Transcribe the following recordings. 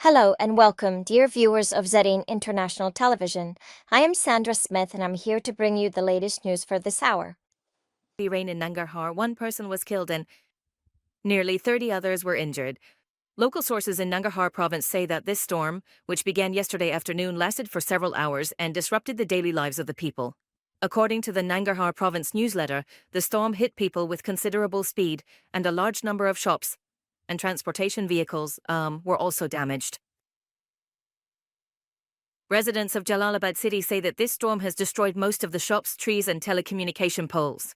Hello and welcome, dear viewers of Zarin International Television. I am Sandra Smith and I'm here to bring you the latest news for this hour. Rain in Nangarhar, one person was killed and nearly 30 others were injured. Local sources in Nangarhar province say that this storm, which began yesterday afternoon, lasted for several hours and disrupted the daily lives of the people. According to the Nangarhar province newsletter, the storm hit people with considerable speed and a large number of shops and transportation vehicles were also damaged. Residents of Jalalabad city say that this storm has destroyed most of the shops, trees and telecommunication poles.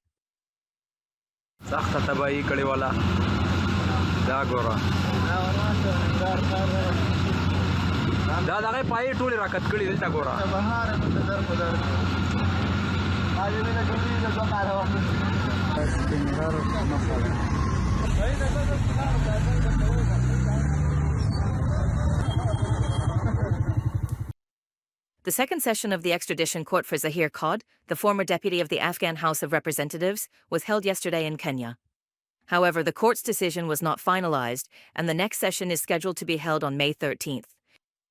The second session of the extradition court for Zahir Qad, the former deputy of the Afghan House of Representatives, was held yesterday in Kenya. However, the court's decision was not finalized, and the next session is scheduled to be held on May 13th.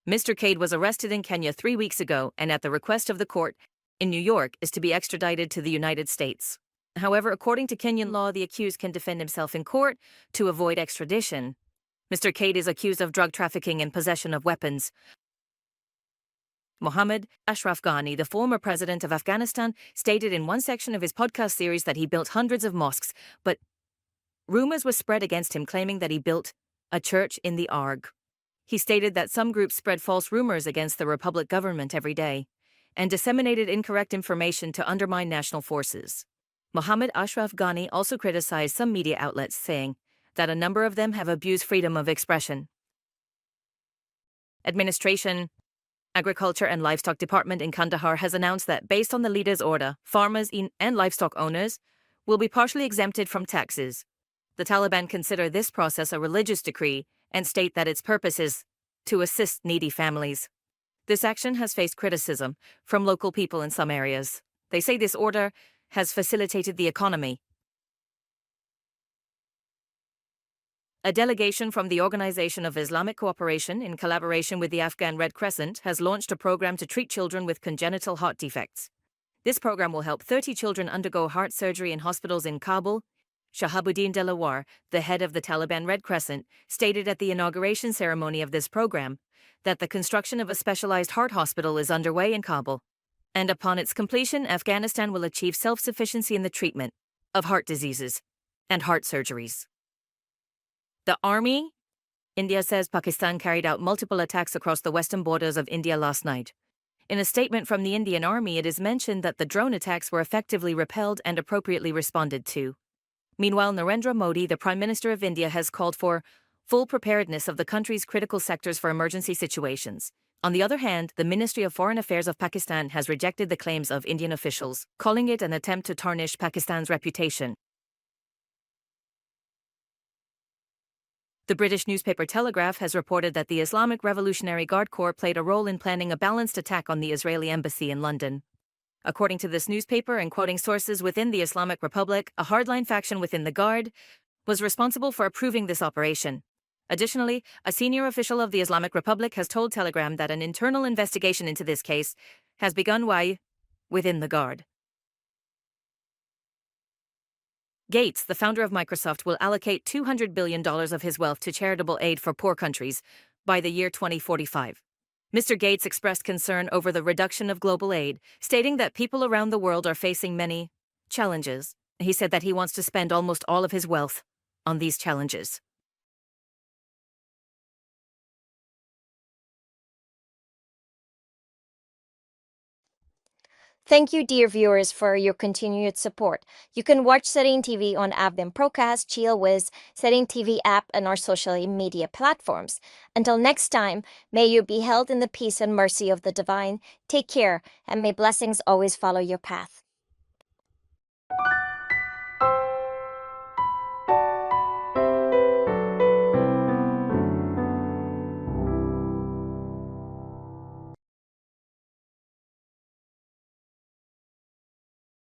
Mr. Qad was arrested in Kenya 3 weeks ago and, at the request of the court in New York, is to be extradited to the United States. However, according to Kenyan law, the accused can defend himself in court to avoid extradition. Mr. Qad is accused of drug trafficking and possession of weapons. Mohammed Ashraf Ghani, the former president of Afghanistan, stated in one section of his podcast series that he built hundreds of mosques, but rumors were spread against him claiming that he built a church in the Arg. He stated that some groups spread false rumors against the Republic government every day and disseminated incorrect information to undermine national forces. Mohammed Ashraf Ghani also criticized some media outlets, saying that a number of them have abused freedom of expression. Administration, Agriculture and Livestock Department in Kandahar has announced that, based on the leader's order, farmers and livestock owners will be partially exempted from taxes. The Taliban consider this process a religious decree and state that its purpose is to assist needy families. This action has faced criticism from local people in some areas. They say this order has facilitated the economy. A delegation from the Organization of Islamic Cooperation, in collaboration with the Afghan Red Crescent, has launched a program to treat children with congenital heart defects. This program will help 30 children undergo heart surgery in hospitals in Kabul. Shahabuddin Delawar, the head of the Taliban Red Crescent, stated at the inauguration ceremony of this program that the construction of a specialized heart hospital is underway in Kabul. And upon its completion, Afghanistan will achieve self-sufficiency in the treatment of heart diseases and heart surgeries. The army, India says Pakistan carried out multiple attacks across the western borders of India last night. In a statement from the Indian Army, it is mentioned that the drone attacks were effectively repelled and appropriately responded to. Meanwhile, Narendra Modi, the Prime Minister of India, has called for full preparedness of the country's critical sectors for emergency situations. On the other hand, the Ministry of Foreign Affairs of Pakistan has rejected the claims of Indian officials, calling it an attempt to tarnish Pakistan's reputation. The British newspaper Telegraph has reported that the Islamic Revolutionary Guard Corps played a role in planning a balanced attack on the Israeli embassy in London. According to this newspaper, and quoting sources within the Islamic Republic, a hardline faction within the Guard was responsible for approving this operation. Additionally, a senior official of the Islamic Republic has told Telegram that an internal investigation into this case has begun within the Guard. Gates, the founder of Microsoft, will allocate $200 billion of his wealth to charitable aid for poor countries by the year 2045. Mr. Gates expressed concern over the reduction of global aid, stating that people around the world are facing many challenges. He said that he wants to spend almost all of his wealth on these challenges. Thank you, dear viewers, for your continued support. You can watch Zarin TV on Pروکاست, Jlwiz, Zarin TV app, and our social media platforms. Until next time, may you be held in the peace and mercy of the divine. Take care, and may blessings always follow your path.